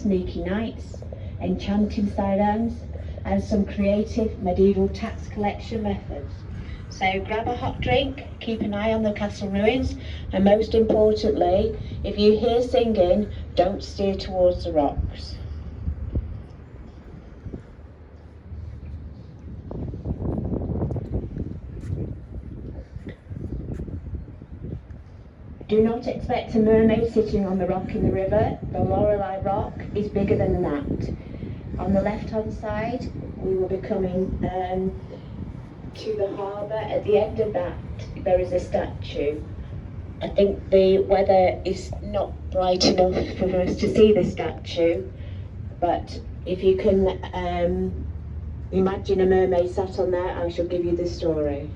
sneaky knights, enchanting sirens, and some creative medieval tax collection methods. So grab a hot drink, keep an eye on the castle ruins, and most importantly, if you hear singing, don't steer towards the rocks. Do not expect a mermaid sitting on the rock in the river. The Lorelei Rock is bigger than that. On the left-hand side, we will be coming to the harbour. At the end of that, there is a statue. I think the weather is not bright enough for us to see the statue, but if you can imagine a mermaid sat on there, I shall give you the story.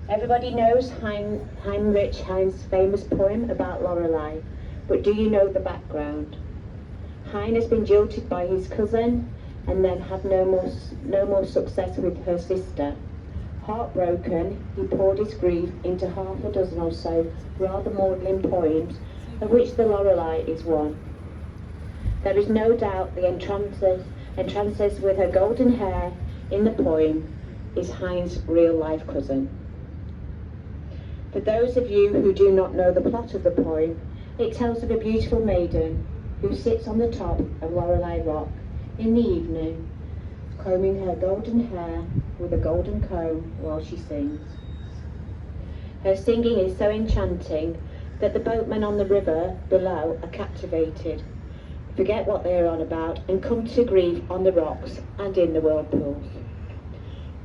Everybody knows Heinrich Heine's famous poem about Lorelei, but do you know the background? Heine has been jilted by his cousin and then had no more success with her sister. Heartbroken, he poured his grief into half a dozen or so rather maudlin poems, of which the Lorelei is one. There is no doubt the enchantress with her golden hair in the poem is Heine's real-life cousin. For those of you who do not know the plot of the poem, it tells of a beautiful maiden who sits on the top of Rhine River in the evening, combing her golden hair with a golden comb while she sings. Her singing is so enchanting that the boatmen on the river below are captivated, forget what they are on about, and come to grief on the rocks and in the whirlpools.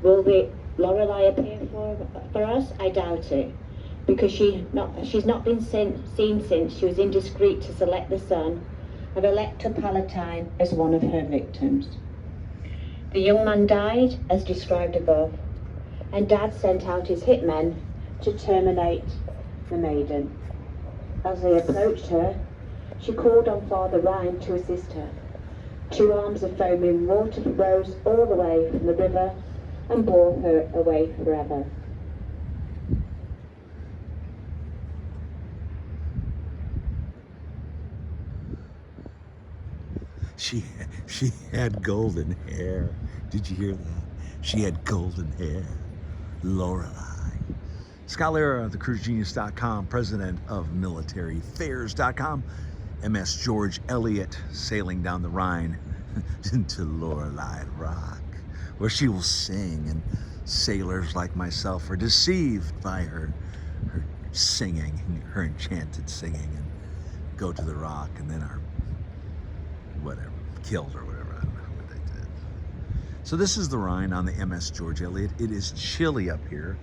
Will the Lorelei appear for us? I doubt it, because she's not been seen since she was indiscreet to select the son of Elector Palatine as one of her victims. The young man died, as described above, and Dad sent out his hitmen to terminate the maiden. As they approached her, she called on Father Rhine to assist her. 2 arms of foaming water rose all the way from the river and bore her away forever. She had golden hair. Did you hear that? She had golden hair. Lorelei. Scott Lara, thecruisegenius.com, president of militaryaffairs.com, MS George Eliot, sailing down the Rhine into Lorelei Rock, where she will sing, and sailors like myself are deceived by her singing, her enchanted singing, and go to the rock and then are whatever, killed or whatever. I don't know what they did. So this is the Rhine on the MS George Eliot. It is chilly up here.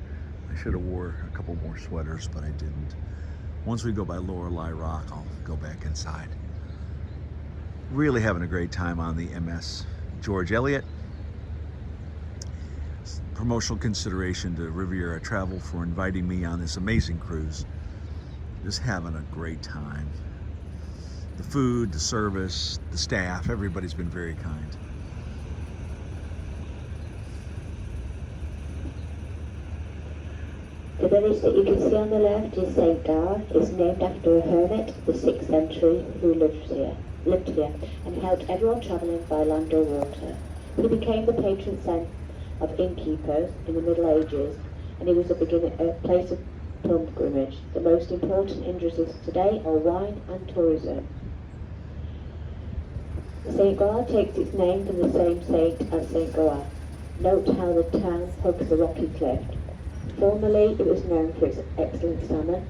I should have wore a couple more sweaters, but I didn't. Once we go by Lorelei Rock, I'll go back inside. Really having a great time on the MS George Eliot. Promotional consideration to Riviera Travel for inviting me on this amazing cruise. Just having a great time. The food, the service, the staff, everybody's been very kind. The village that you can see on the left is St. Gar. It's named after a hermit, the 6th century, who lived here and helped everyone travelling by land or water. He became the patron saint of innkeepers in the Middle Ages, and he was a place of pilgrimage. The most important industries today are wine and tourism. St. Gar takes its name from the same saint as St. Goar. Note how the town hugs the rocky cliff. Formerly it was known for its excellent salmon.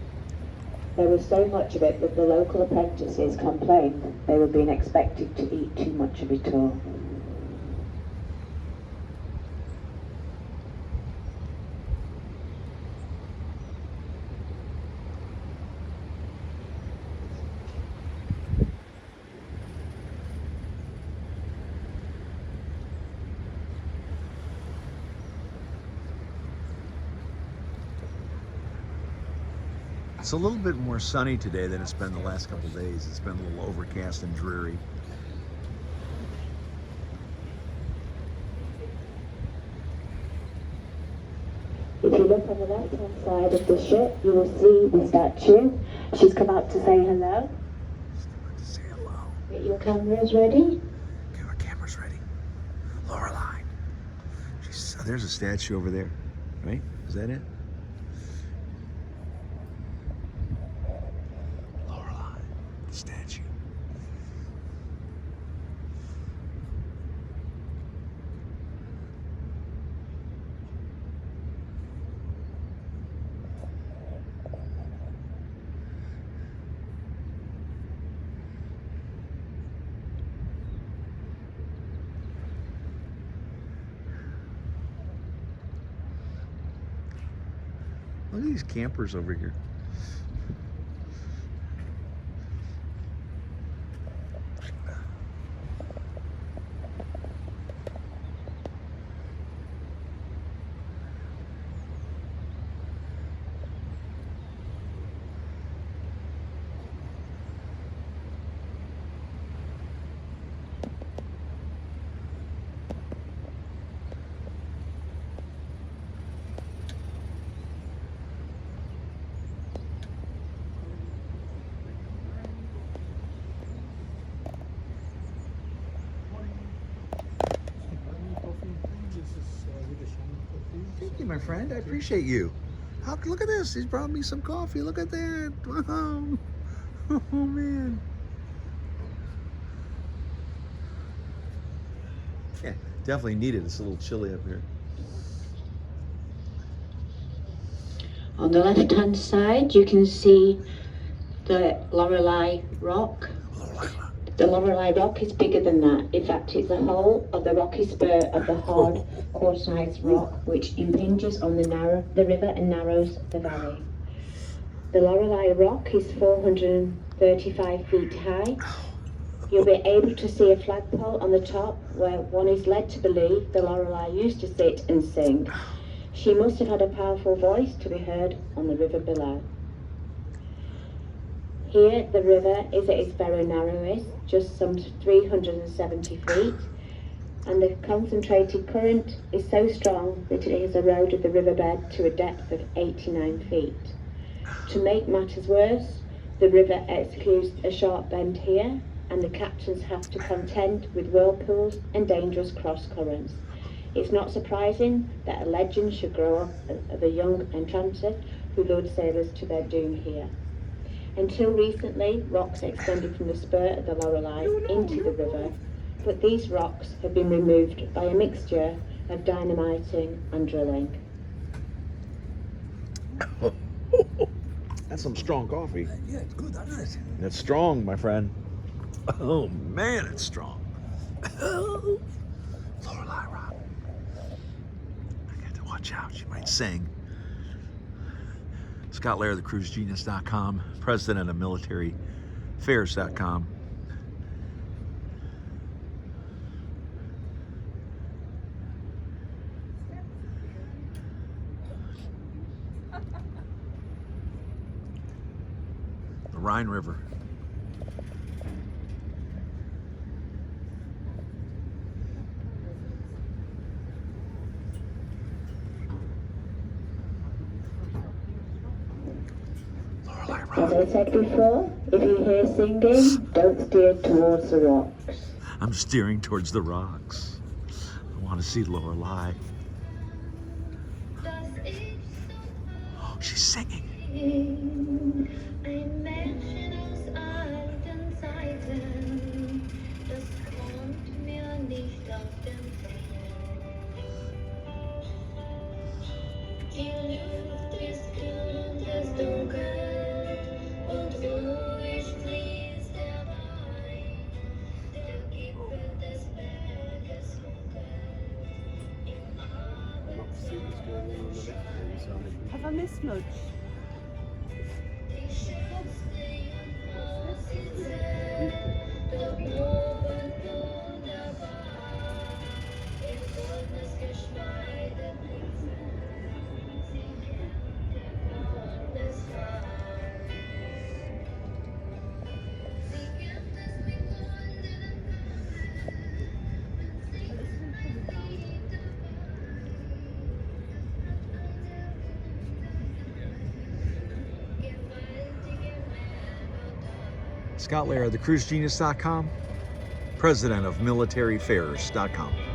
There was so much of it that the local apprentices complained they were being expected to eat too much of it all. It's a little bit more sunny today than it's been the last couple of days. It's been a little overcast and dreary. It If you look on the left-hand side of the ship, you will see the statue. She's come out to say hello. Say hello. Get your cameras ready. Get our cameras ready. Lorelei. There's a statue over there, right? Is that it? Lorelei, statue. Look at these campers over here. Thank you, my friend. I appreciate you. Look at this. He's brought me some coffee. Look at that. Wow. Oh, man. Yeah, definitely need it. It's a little chilly up here. On the left-hand side, you can see the Lorelei Rock. The Lorelei Rock is bigger than that. In fact, it's the whole of the rocky spur of the hard, quartzite rock, which impinges on the river and narrows the valley. The Lorelei Rock is 435 feet high. You'll be able to see a flagpole on the top where one is led to believe the Lorelei used to sit and sing. She must have had a powerful voice to be heard on the river below. Here, the river is at its very narrowest, just some 370 feet, and the concentrated current is so strong that it has eroded the riverbed to a depth of 89 feet. To make matters worse, the river executes a sharp bend here, and the captains have to contend with whirlpools and dangerous cross currents. It's not surprising that a legend should grow up of a young enchanter who lured sailors to their doom here. Until recently, rocks extended from the spur of the Lorelei into the river, but these rocks have been removed by a mixture of dynamiting and drilling. That's some strong coffee. Yeah, it's good, isn't it? It's strong, my friend. Oh, man, it's strong. Lorelei Rock. I got to watch out. She might sing. Scott Lara, thecruisegenius.com, president of military.affairs.com. The Rhine River. As I said before, if you hear singing, don't steer towards the rocks. I'm steering towards the rocks. I want to see Lorelei. Oh, she's singing. Have I missed much? Scott Lara, thecruisegenius.com, president of militaryfairs.com.